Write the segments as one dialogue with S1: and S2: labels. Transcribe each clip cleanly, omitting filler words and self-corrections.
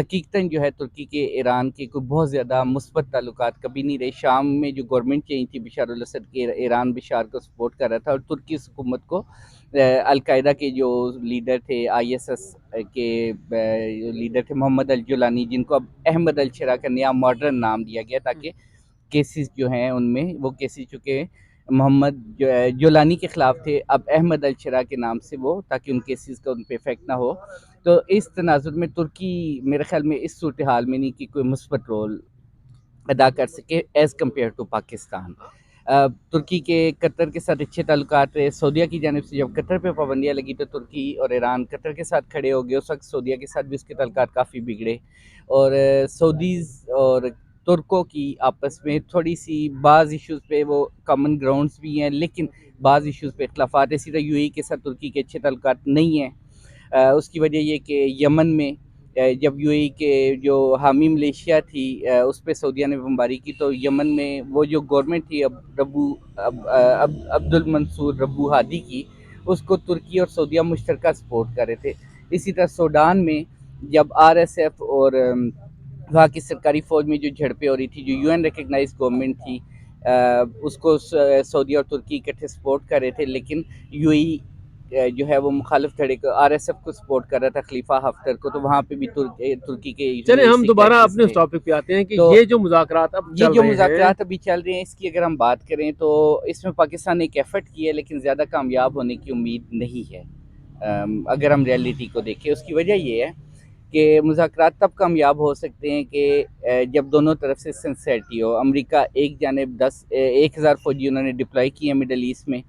S1: حقیقتاً جو ہے ترکی کے ایران کے کوئی بہت زیادہ مثبت تعلقات کبھی نہیں رہے. شام میں جو گورنمنٹ چینج تھی بشار الاسد کے، ایران بشار کو سپورٹ کر رہا تھا، اور ترکی حکومت کو القاعدہ کے جو لیڈر تھے، آئی ایس ایس کے لیڈر تھے محمد الجولانی، جن کو اب احمد الشرا کا نیا ماڈرن نام دیا گیا تاکہ کیسز جو ہیں ان میں وہ کیسز چونکہ محمد جولانی کے خلاف تھے، اب احمد الشرا کے نام سے وہ، تاکہ ان کیسز کا ان پہ افیکٹ نہ ہو. تو اس تناظر میں ترکی میرے خیال میں اس صورتحال میں نہیں کہ کوئی مثبت رول ادا کر سکے ایز کمپیئر ٹو پاکستان. ترکی کے قطر کے ساتھ اچھے تعلقات رہے. سعودیہ کی جانب سے جب قطر پہ پابندیاں لگی تو ترکی اور ایران قطر کے ساتھ کھڑے ہو گئے. اس وقت سعودیہ کے ساتھ بھی اس کے تعلقات کافی بگڑے، اور سعودیز اور ترکوں کی آپس میں تھوڑی سی بعض ایشوز پہ وہ کامن گراؤنڈز بھی ہیں، لیکن بعض ایشوز پہ اختلافات. اسی طرح یو اے کے ساتھ ترکی کے اچھے تعلقات نہیں ہیں. اس کی وجہ یہ کہ یمن میں جب یو اے کے جو حامی ملیشیا تھی اس پہ سعودیہ نے بمباری کی، تو یمن میں وہ جو گورنمنٹ تھی عبد المنصور ربو ہادی کی، اس کو ترکی اور سعودیہ مشترکہ سپورٹ کر رہے تھے. اسی طرح سوڈان میں جب آر ایس ایف اور وہاں کی سرکاری فوج میں جو جھڑپیں ہو رہی تھی، جو یو این ریکگنائز گورنمنٹ تھی، اس کو سعودیہ اور ترکی اکٹھے سپورٹ کر رہے تھے، لیکن یو اے جو ہے وہ مخالف دھڑے کو آر ایس ایف کو سپورٹ کر رہا تھا، خلیفہ ہفتر کو. تو وہاں پہ بھی ترکی کے
S2: چلیں ہم دوبارہ اپنے اس ٹاپک پہ آتے ہیں کہ
S1: تو
S2: یہ جو مذاکرات اب
S1: یہ
S2: چل
S1: جو
S2: رہے ہیں،
S1: مذاکرات ابھی چل رہے ہیں، اس کی اگر ہم بات کریں تو اس میں پاکستان نے ایک ایفرٹ کی ہے، لیکن زیادہ کامیاب ہونے کی امید نہیں ہے اگر ہم ریئلٹی کو دیکھیں. اس کی وجہ یہ ہے کہ مذاکرات تب کامیاب ہو سکتے ہیں کہ جب دونوں طرف سے سنسیئرٹی ہو. امریکہ ایک جانب 1000 فوجی انہوں نے ڈپلائی کیے ہیں مڈل ایسٹ میں.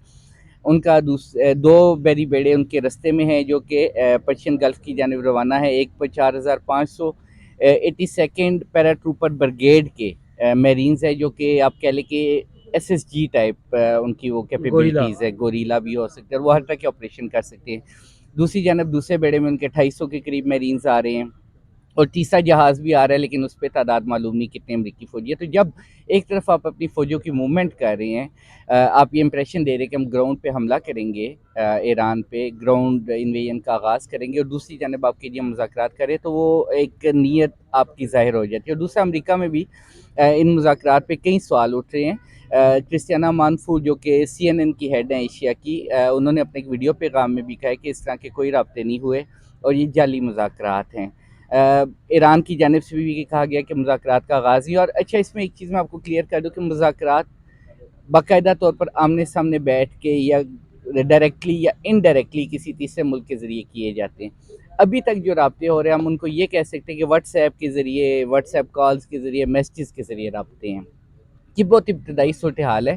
S1: ان کا دو بیری بیڑے ان کے رستے میں ہیں جو کہ پرشین گلف کی جانب روانہ ہے. ایک پر 4582 پیرا ٹروپر برگیڈ کے میرینز ہے، جو کہ آپ کہہ لیں کہ ایس ایس جی ٹائپ ان کی وہ کیپیبلٹیز ہے، گوریلا بھی ہو سکتے ہیں، وہ ہر طرح کے آپریشن کر سکتے ہیں. دوسری جانب دوسرے بیڑے میں ان کے 250 کے قریب میرینز آ رہے ہیں، اور تیسرا جہاز بھی آ رہا ہے، لیکن اس پہ تعداد معلوم نہیں کتنے امریکی فوجی ہیں. تو جب ایک طرف آپ اپنی فوجوں کی موومنٹ کر رہے ہیں، آپ یہ امپریشن دے رہے ہیں کہ ہم گراؤنڈ پہ حملہ کریں گے، ایران پہ گراؤنڈ انویژن کا آغاز کریں گے، اور دوسری جانب آپ کے لیے مذاکرات کریں، تو وہ ایک نیت آپ کی ظاہر ہو جاتی ہے. اور دوسرا امریکہ میں بھی ان مذاکرات پہ کئی سوال اٹھ رہے ہیں. کرسٹیانا مانفو جو کہ سی این این کی ہیڈ ہیں ایشیا کی، انہوں نے اپنے ایک ویڈیو پیغام میں بھی کہا ہے کہ اس طرح کے کوئی رابطے نہیں ہوئے اور یہ جعلی مذاکرات ہیں. ایران کی جانب سے بھی کہا گیا کہ مذاکرات کا آغاز ہی. اور اچھا، اس میں ایک چیز میں آپ کو کلیئر کر دوں کہ مذاکرات باقاعدہ طور پر آمنے سامنے بیٹھ کے یا ڈائریکٹلی یا انڈائریکٹلی کسی تیسرے ملک کے ذریعے کیے جاتے ہیں. ابھی تک جو رابطے ہو رہے ہیں، ہم ان کو یہ کہہ سکتے ہیں کہ واٹس ایپ کے ذریعے، واٹس ایپ کالز کے ذریعے، میسیجز کے ذریعے رابطے ہیں. یہ بہت ابتدائی صورتحال ہے.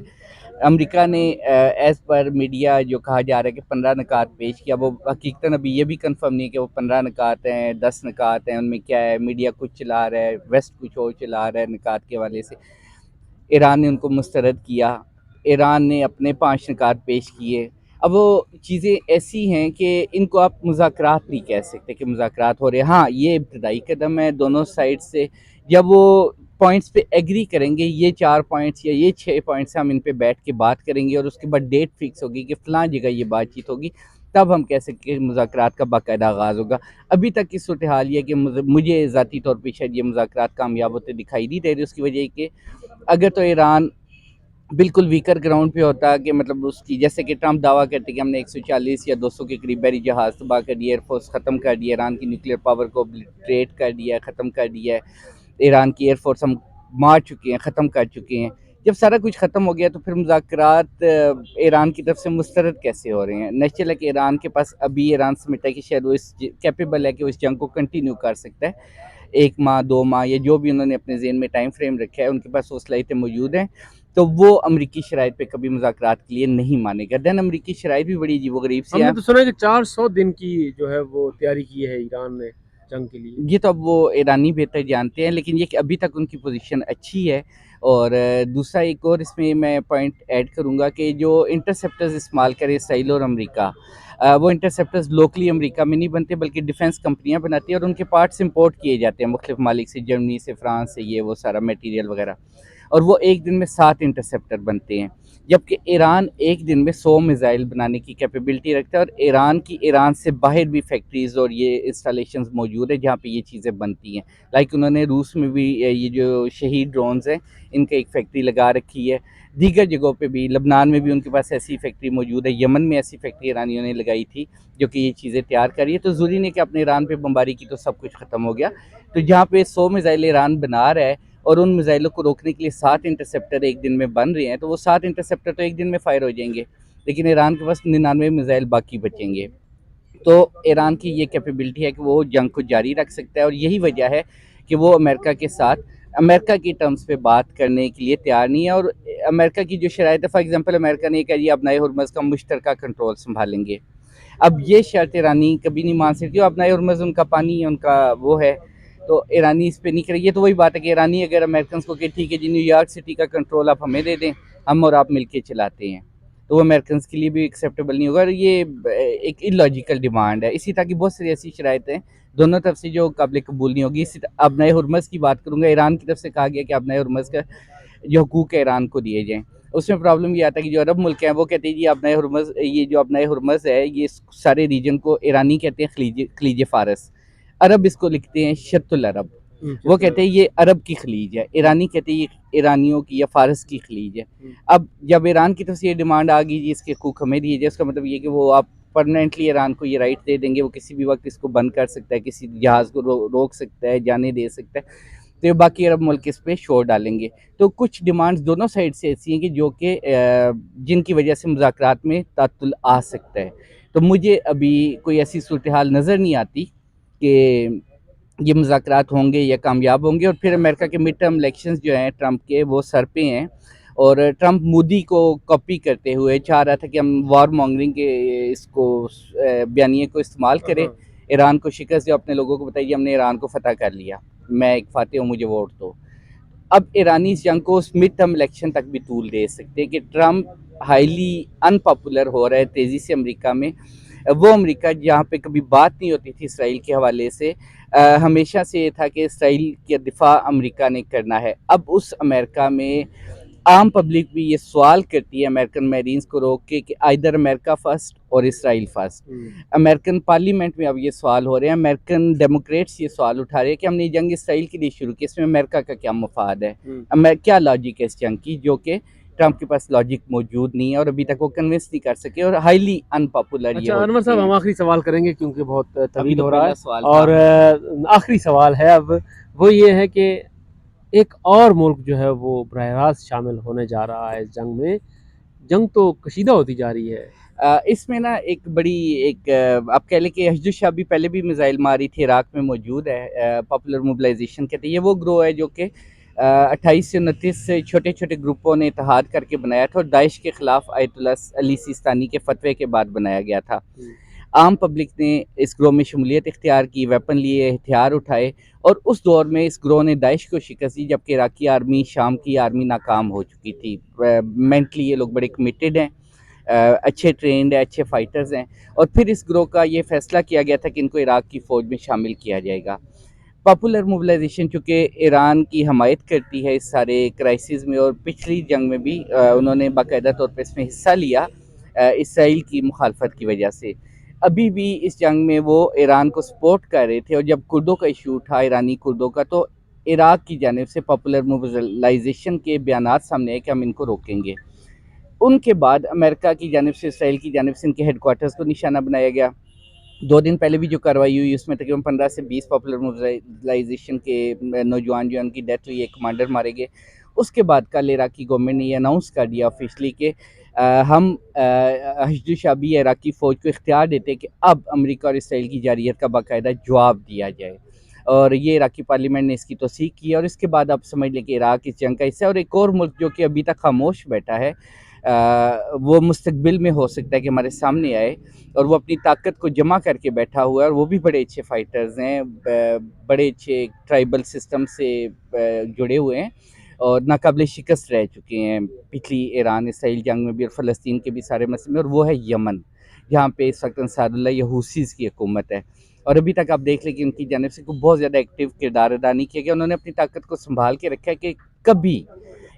S1: امریکہ نے ایز پر میڈیا جو کہا جا رہا ہے کہ 15 نکات پیش کیا، وہ حقیقتاً ابھی یہ بھی کنفرم نہیں ہے کہ وہ 15 نکات ہیں، 10 نکات ہیں. ان میں کیا ہے، میڈیا کچھ چلا رہا ہے، ویسٹ کچھ اور چلا رہا ہے نکات کے حوالے سے. ایران نے ان کو مسترد کیا، ایران نے اپنے 5 نکات پیش کیے. اب وہ چیزیں ایسی ہیں کہ ان کو آپ مذاکرات نہیں کہہ سکتے کہ مذاکرات ہو رہے ہیں. ہاں، یہ ابتدائی قدم ہے دونوں سائڈ سے. جب وہ پوائنٹس پہ ایگری کریں گے، یہ 4 پوائنٹس یا یہ 6 پوائنٹس ہم ان پہ بیٹھ کے بات کریں گے، اور اس کے بعد ڈیٹ فکس ہوگی کہ فلاں جگہ یہ بات چیت ہوگی، تب ہم کہہ سکتے ہیں کہ مذاکرات کا باقاعدہ آغاز ہوگا. ابھی تک کی صورتحال یہ ہے کہ مجھے ذاتی طور پہ شاید یہ مذاکرات کامیاب ہوتے دکھائی نہیں دے رہے. اس کی وجہ یہ کہ اگر تو ایران بالکل ویکر گراؤنڈ پہ ہوتا کہ مطلب اس کی، جیسے کہ ٹرمپ دعویٰ کرتے کہ ہم نے 140 یا 200 کے قریب بحری جہاز تباہ کر دیا، ایئر فورس ختم کر دیا، ایران کی نیوکلیئر پاور کو ابلیٹریٹ کر دیا، ختم کر دیا ہے، ایران کی ایئر فورس ہم مار چکے ہیں، ختم کر چکے ہیں. جب سارا کچھ ختم ہو گیا تو پھر مذاکرات ایران کی طرف سے مسترد کیسے ہو رہے ہیں؟ نیچرل ہے کہ ایران کے پاس ابھی ایران سمجھتا ہے کہ شاید وہ اس کیپیبل ہے کہ وہ اس جنگ کو کنٹینیو کر سکتا ہے 1 ماہ 2 ماہ یا جو بھی انہوں نے اپنے ذہن میں ٹائم فریم رکھا ہے. ان کے پاس وہ صلاحیتیں موجود ہیں، تو وہ امریکی شرائط پہ کبھی مذاکرات کے لیے نہیں مانے گا. دین امریکی شرائط بھی بڑی عجیب و غریب سی
S2: ہم
S1: ہیں.
S2: نے تو سنا ہے کہ 400 دن کی جو ہے وہ تیاری کی ہے ایران نے جنگ کے لیے.
S1: یہ تو اب وہ ایرانی بہتر جانتے ہیں، لیکن یہ کہ ابھی تک ان کی پوزیشن اچھی ہے. اور دوسرا ایک اور اس میں میں پوائنٹ ایڈ کروں گا کہ جو انٹرسیپٹرز استعمال کرے اسرائیل اور امریکہ، وہ انٹرسیپٹرز لوکلی امریکہ میں نہیں بنتے بلکہ ڈیفنس کمپنیاں بناتی ہیں، اور ان کے پارٹس امپورٹ کیے جاتے ہیں مختلف ممالک سے، جرمنی سے، فرانس سے، یہ وہ سارا میٹیریل وغیرہ. اور وہ ایک دن میں 7 انٹرسیپٹر بنتے ہیں، جبکہ ایران ایک دن میں 100 میزائل بنانے کی کیپیبلٹی رکھتا ہے، اور ایران سے باہر بھی فیکٹریز اور یہ انسٹالیشنز موجود ہیں جہاں پہ یہ چیزیں بنتی ہیں. لائک انہوں نے روس میں بھی یہ جو شہید ڈرونز ہیں ان کا ایک فیکٹری لگا رکھی ہے، دیگر جگہوں پہ بھی، لبنان میں بھی ان کے پاس ایسی فیکٹری موجود ہے، یمن میں ایسی فیکٹری ایرانیوں نے لگائی تھی جو کہ یہ چیزیں تیار کر رہی ہے. تو ضروری نہیں کہ اپنے ایران پہ بمباری کی تو سب کچھ ختم ہو گیا. تو جہاں پہ 100 میزائل ایران بنا رہا ہے اور ان میزائلوں کو روکنے کے لیے 7 انٹرسیپٹر ایک دن میں بن رہے ہیں، تو وہ 7 انٹرسیپٹر تو ایک دن میں فائر ہو جائیں گے، لیکن ایران کے پاس 99 میزائل باقی بچیں گے. تو ایران کی یہ کیپیبلٹی ہے کہ وہ جنگ کو جاری رکھ سکتا ہے، اور یہی وجہ ہے کہ وہ امریکہ کے ساتھ امریکہ کی ٹرمز پہ بات کرنے کے لیے تیار نہیں ہے. اور امریکہ کی جو شرائط ہے، فار ایگزامپل امریکہ نے کہا جی اپنائے ہرمز کا مشترکہ کنٹرول سنبھالیں گے. اب یہ شرط ایرانی کبھی نہیں مان سکتی، اور اپنائے ہرمز ان کا پانی ہے، ان کا وہ ہے، تو ایرانی اس پہ نہیں کرے. یہ تو وہی بات ہے کہ ایرانی اگر امریکنز کو کہ ٹھیک ہے جی نیو یارک سٹی کا کنٹرول آپ ہمیں دے دیں، ہم اور آپ مل کے چلاتے ہیں، تو وہ امریکنز کے لیے بھی ایکسیپٹیبل نہیں ہوگا. اور یہ ایک اللاجیکل ڈیمانڈ ہے. اسی طرح کی بہت ساری ایسی شرائط ہیں دونوں طرف سے جو قابل قبول نہیں ہوگی. ابنائے ہرمز کی بات کروں گا، ایران کی طرف سے کہا گیا کہ ابنائے ہرمز کا جو حقوق ہے ایران کو دیے جائیں. اس میں پرابلم یہ آتا ہے کہ جو عرب ملک ہیں وہ کہتے ہیں جی ابنائے ہرمز، یہ جو ابنائے ہرمز ہے یہ سارے ریجن کو ایرانی کہتے ہیں خلیج فارس، عرب اس کو لکھتے ہیں شط العرب. وہ کہتے ہیں یہ عرب کی خلیج ہے، ایرانی کہتے ہیں یہ ایرانیوں کی یا فارس کی خلیج ہے. اب جب ایران کی طرف سے یہ ڈیمانڈ آ گئی جی اس کے حقوق ہمیں دیے جائے، اس کا مطلب یہ کہ وہ آپ پرماننٹلی ایران کو یہ رائٹ دے دیں گے، وہ کسی بھی وقت اس کو بند کر سکتا ہے، کسی جہاز کو روک سکتا ہے، جانے دے سکتا ہے. تو یہ باقی عرب ملک اس پہ شور ڈالیں گے. تو کچھ ڈیمانڈز دونوں سائڈ سے ایسی ہیں کہ جو کہ جن کی وجہ سے مذاکرات میں تعطل آ سکتا ہے. تو مجھے ابھی کوئی ایسی صورتحال نظر نہیں آتی کہ یہ مذاکرات ہوں گے یا کامیاب ہوں گے. اور پھر امریکہ کے مڈ ٹرم الیکشنز جو ہیں ٹرمپ کے، وہ سر پہ ہیں، اور ٹرمپ مودی کو کاپی کرتے ہوئے چاہ رہا تھا کہ ہم وار مانگرنگ کے اس کو بیانیے کو استعمال کریں، ایران کو شکست دے، اپنے لوگوں کو بتائیے ہم نے ایران کو فتح کر لیا، میں ایک فاتح ہوں، مجھے ووٹ دو. اب ایرانی اس جنگ کو اس مڈ ٹرم الیکشن تک بھی طول دے سکتے ہیں کہ ٹرمپ ہائیلی ان پاپولر ہو رہا ہے تیزی سے امریکہ میں. وہ امریکہ جہاں پہ کبھی بات نہیں ہوتی تھی اسرائیل کے حوالے سے، ہمیشہ سے یہ تھا کہ اسرائیل کے دفاع امریکہ نے کرنا ہے. اب اس امریکہ میں عام پبلک بھی یہ سوال کرتی ہے امریکن میرینز کو روک کے کہ آئیدر امریکہ فرسٹ اور اسرائیل فرسٹ. امریکن پارلیمنٹ میں اب یہ سوال ہو رہے ہیں، امریکن ڈیموکریٹس یہ سوال اٹھا رہے ہیں کہ ہم نے یہ جنگ اسرائیل کے لیے شروع کی، اس میں امریکہ کا کیا مفاد ہے، کیا لاجک ہے اس جنگ کی، جو کہ ٹرمپ کے پاس لاجک موجود نہیں ہے اور ابھی تک وہ کنونس نہیں کر سکے، اور ہائیلی ان پاپولر یہ
S2: اچھا
S1: ہو
S2: انور
S1: چکے
S2: صاحب،
S1: ہیں.
S2: ہم آخری سوال کریں گے کیونکہ بہت
S1: ابھی
S2: طویل
S1: تو
S2: ہو رہا
S1: پہلا
S2: ہے،
S1: سوال
S2: اور
S1: تھا.
S2: آخری سوال ہے اب، وہ یہ ہے کہ ایک اور ملک جو ہے وہ براہ راست شامل ہونے جا رہا ہے اس جنگ میں. جنگ تو کشیدہ ہوتی جا رہی ہے.
S1: اس میں نا ایک بڑی آپ کہہ لیں کہ حشد الشعبی پہلے بھی میزائل ماری تھی، عراق میں موجود ہے، پاپولر موبلائزیشن کہتے ہیں. یہ وہ گروہ ہے جو کہ 28 سے 29 سے چھوٹے چھوٹے گروپوں نے اتحاد کر کے بنایا تھا، اور داعش کے خلاف آیت اللہ علی سیستانی کے فتوے کے بعد بنایا گیا تھا. عام پبلک نے اس گروہ میں شمولیت اختیار کی، ویپن لیے، ہتھیار اٹھائے، اور اس دور میں اس گروہ نے داعش کو شکست دی جبکہ عراقی آرمی، شام کی آرمی ناکام ہو چکی تھی. مینٹلی یہ لوگ بڑے کمیٹڈ ہیں، اچھے ٹرینڈ ہیں، اچھے فائٹرز ہیں. اور پھر اس گروہ کا یہ فیصلہ کیا گیا تھا کہ ان کو عراق کی فوج میں شامل کیا جائے گا. پاپولر موبلائزیشن چونکہ ایران کی حمایت کرتی ہے اس سارے کرائسس میں، اور پچھلی جنگ میں بھی انہوں نے باقاعدہ طور پہ اس میں حصہ لیا اسرائیل کی مخالفت کی وجہ سے. ابھی بھی اس جنگ میں وہ ایران کو سپورٹ کر رہے تھے، اور جب کردوں کا ایشو اٹھا، ایرانی کردوں کا، تو عراق کی جانب سے پاپولر موبلائزیشن کے بیانات سامنے آئے کہ ہم ان کو روکیں گے. ان کے بعد امریکہ کی جانب سے، اسرائیل کی جانب سے ان کے ہیڈ کوارٹرز کو نشانہ بنایا گیا. 2 دن پہلے بھی جو کارروائی ہوئی اس میں تقریباً 15 سے 20 پاپولر موبلائزیشن کے نوجوان جو ان کی ڈیتھ ہوئی، ایک کمانڈر مارے گئے. اس کے بعد کل عراقی گورنمنٹ نے یہ اناؤنس کر دیا آفیشلی کہ ہم حشد الشعبی عراقی فوج کو اختیار دیتے ہیں کہ اب امریکہ اور اسرائیل کی جارحیت کا باقاعدہ جواب دیا جائے. اور یہ عراقی پارلیمنٹ نے اس کی توثیق کی، اور اس کے بعد آپ سمجھ لیں کہ عراق اس جنگ کا حصہ ہے. اور ایک اور ملک جو کہ ابھی تک خاموش بیٹھا ہے، وہ مستقبل میں ہو سکتا ہے کہ ہمارے سامنے آئے، اور وہ اپنی طاقت کو جمع کر کے بیٹھا ہوا ہے، اور وہ بھی بڑے اچھے فائٹرز ہیں، بڑے اچھے ٹرائبل سسٹم سے جڑے ہوئے ہیں، اور ناقابل شکست رہ چکے ہیں پچھلی ایران اسرائیل جنگ میں بھی اور فلسطین کے بھی سارے مسئلے میں. اور وہ ہے یمن، جہاں پہ اس وقت انصار اللہ یا حوثیز کی حکومت ہے. اور ابھی تک آپ دیکھ لیں کہ ان کی جانب سے کوئی بہت زیادہ ایکٹیو کردار ادا نہیں کیا گیا. انہوں نے اپنی طاقت کو سنبھال کے رکھا ہے کہ کبھی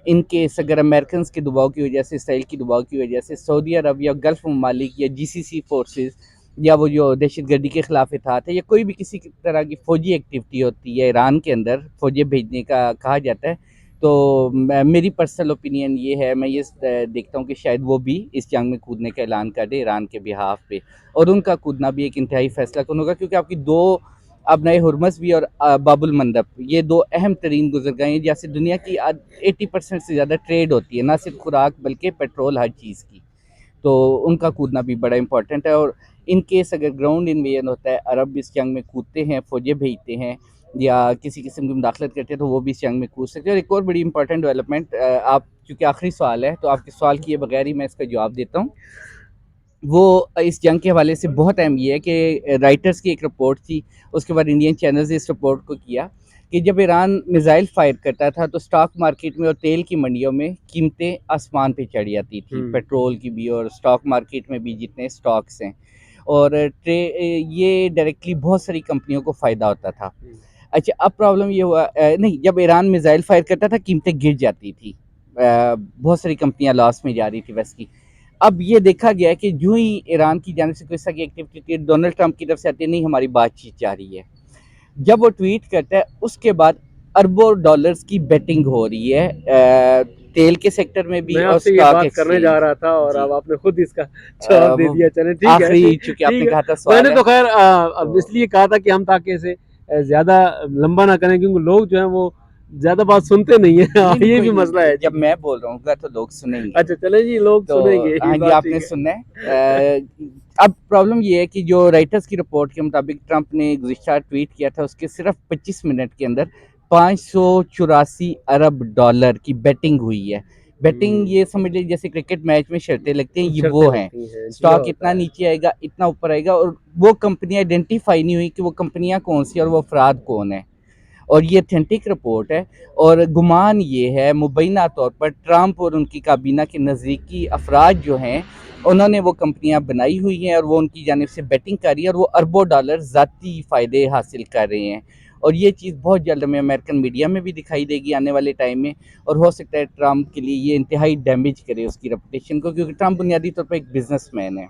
S1: ان کیس اگر امریکنز کے دباؤ کی وجہ سے، اسرائیل کی دباؤ کی وجہ سے سعودی عرب یا گلف ممالک یا GCC فورسز یا وہ جو دہشت گردی کے خلاف اتحاد ہے یا کوئی بھی کسی طرح کی فوجی ایکٹیویٹی ہوتی ہے ایران کے اندر فوجیں بھیجنے کا کہا جاتا ہے، تو میری پرسنل اوپینین یہ ہے، میں یہ دیکھتا ہوں کہ شاید وہ بھی اس جنگ میں کودنے کا اعلان کر دے ایران کے بہاف پہ، اور ان کا کودنا بھی ایک انتہائی فیصلہ کن ہوگا، کیونکہ آپ کی دو ابنائے ہرمز بھی اور باب المندب یہ دو اہم ترین گزرگاہیں ہیں جہاں سے دنیا کی 80% سے زیادہ ٹریڈ ہوتی ہے، نہ صرف خوراک بلکہ پیٹرول، ہر چیز کی، تو ان کا کودنا بھی بڑا امپورٹنٹ ہے۔ اور ان کیس اگر گراؤنڈ انویژن ہوتا ہے، عرب اس جنگ میں کودتے ہیں، فوجیں بھیجتے ہیں یا کسی قسم کی مداخلت کرتے ہیں، تو وہ بھی اس جنگ میں کود سکتے ہیں۔ اور ایک اور بڑی امپورٹنٹ ڈیولپمنٹ، آپ چونکہ آخری سوال ہے تو آپ کے سوال کیے بغیر ہی میں اس کا جواب دیتا ہوں، وہ اس جنگ کے حوالے سے بہت اہم یہ ہے کہ رائٹرز کی ایک رپورٹ تھی، اس کے بعد انڈین چینلز نے اس رپورٹ کو کیا کہ جب ایران میزائل فائر کرتا تھا تو سٹاک مارکیٹ میں اور تیل کی منڈیوں میں قیمتیں آسمان پہ چڑھ جاتی تھی، پیٹرول کی بھی اور سٹاک مارکیٹ میں بھی جتنے سٹاکس ہیں، اور یہ ڈائریکٹلی بہت ساری کمپنیوں کو فائدہ ہوتا تھا۔ اچھا، اب پرابلم یہ ہوا، نہیں، جب ایران میزائل فائر کرتا تھا قیمتیں گر جاتی تھی، بہت ساری کمپنیاں لاس میں جا رہی تھی ویسٹ کی۔ اب یہ دیکھا گیا ہے کہ جو ہی ایران کی جانب سے کوئی طرح کی ایکٹیویٹی ڈونلڈ ٹرمپ کی طرف سے آتی ہے، نہیں ہماری بات چیت جاری ہے، جب وہ ٹویٹ کرتا ہے اس کے بعد اربوں ڈالرز کی بیٹنگ ہو رہی ہے تیل کے سیکٹر میں بھی
S2: میں
S1: اور
S2: آپ سے یہ
S1: سٹاک
S2: بات کرنے جا
S1: ایکسچینج۔
S2: رہا تھا اور
S1: جی،
S2: اب آپ نے خود اس کا جواب دے
S1: وہ
S2: دیا، چلیں ٹھیک ہے
S1: آخری چونکہ آپ نے
S2: ٹھیک ہے۔
S1: کہا تھا
S2: میں نے
S1: سوال ہے
S2: تو خیر اب
S1: تو
S2: اس لیے کہا تھا کہ ہم تاکہ اسے زیادہ لمبا نہ کریں، کیونکہ لوگ جو ہیں وہ زیادہ بات سنتے نہیں ہیں،
S1: نہیں،
S2: یہ
S1: کوئی
S2: بھی مسئلہ
S1: نہیں،
S2: ہے جی۔
S1: جب میں بول رہا ہوں گا تو لوگ سنیں گے،
S2: اچھا چلیں جی، لوگ
S1: تو
S2: سنیں گے،
S1: ہاں
S2: یہ
S1: جی
S2: بات
S1: آپ نے
S2: ٹھیک ہے۔
S1: سننا ہے۔ اب پرابلم یہ ہے کہ جو رائٹرز کی رپورٹ کے مطابق ٹرمپ نے گزشتہ ٹویٹ کیا تھا، اس کے صرف 25 منٹ کے اندر 584 ارب ڈالر کی بیٹنگ ہوئی ہے۔ بیٹنگ یہ سمجھ لیجیے جیسے کرکٹ میچ میں شرطیں لگتی ہیں، یہ
S2: شرطیں
S1: وہ ہیں،
S2: لگتی ہیں، جوا
S1: سٹاک
S2: ہوتا
S1: اتنا
S2: ہے۔
S1: نیچے آئے گا، اتنا اوپر آئے گا، اور وہ کمپنیاں آئیڈینٹیفائی نہیں ہوئی کہ وہ کمپنیاں کون سی اور وہ افراد کون ہیں، اور یہ اتھینٹک رپورٹ ہے۔ اور گمان یہ ہے مبینہ طور پر ٹرمپ اور ان کی کابینہ کے نزدیکی افراد جو ہیں انہوں نے وہ کمپنیاں بنائی ہوئی ہیں اور وہ ان کی جانب سے بیٹنگ کر رہی ہے، اور وہ اربوں ڈالر ذاتی فائدے حاصل کر رہے ہیں، اور یہ چیز بہت جلد ہمیں امریکن میڈیا میں بھی دکھائی دے گی آنے والے ٹائم میں، اور ہو سکتا ہے ٹرمپ کے لیے یہ انتہائی ڈیمیج کرے اس کی ریپوٹیشن کو، کیونکہ ٹرمپ بنیادی طور پر ایک بزنس مین ہے،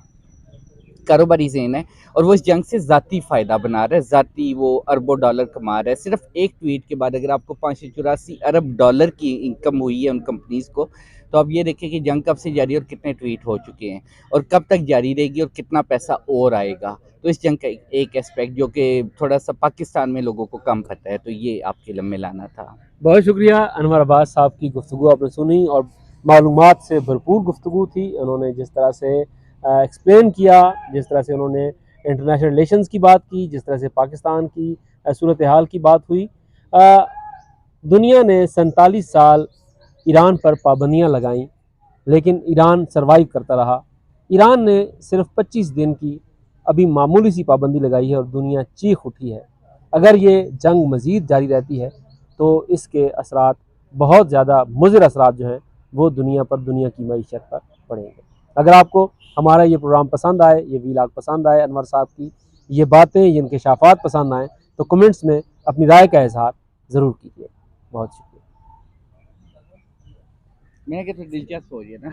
S1: کاروباری ذہن ہے، اور وہ اس جنگ سے ذاتی فائدہ بنا رہا ہے، ذاتی وہ اربوں ڈالر کما رہا ہے۔ صرف ایک ٹویٹ کے بعد اگر آپ کو 584 ارب ڈالر کی انکم ہوئی ہے ان کمپنیز کو، تو آپ یہ دیکھیں کہ جنگ کب سے جاری ہے اور کتنے ٹویٹ ہو چکے ہیں اور کب تک جاری رہے گی اور کتنا پیسہ اور آئے گا۔ تو اس جنگ کا ایک ایسپیکٹ جو کہ تھوڑا سا پاکستان میں لوگوں کو کم پتہ ہے، تو یہ آپ کے علم میں لانا تھا۔
S2: بہت شکریہ انور عباس صاحب کی گفتگو آپ نے سنی، اور معلومات سے بھرپور گفتگو تھی۔ انہوں نے جس طرح سے ایکسپلین کیا، جس طرح سے انہوں نے انٹرنیشنل ریلیشنز کی بات کی، جس طرح سے پاکستان کی صورتحال کی بات ہوئی، دنیا نے 47 سال ایران پر پابندیاں لگائیں لیکن ایران سروائیو کرتا رہا۔ ایران نے صرف 25 دن کی ابھی معمولی سی پابندی لگائی ہے اور دنیا چیخ اٹھی ہے۔ اگر یہ جنگ مزید جاری رہتی ہے تو اس کے اثرات بہت زیادہ مضر اثرات جو ہیں وہ دنیا کی معیشت پر پڑیں گے۔ اگر آپ کو ہمارا یہ پروگرام پسند آئے، یہ ویلاگ پسند آئے، انور صاحب کی یہ باتیں، یہ انکشافات پسند آئیں، تو کمنٹس میں اپنی رائے کا اظہار ضرور کیجیے۔ بہت شکریہ۔
S1: میں کہ تو دلچسپ ہو گیا نا۔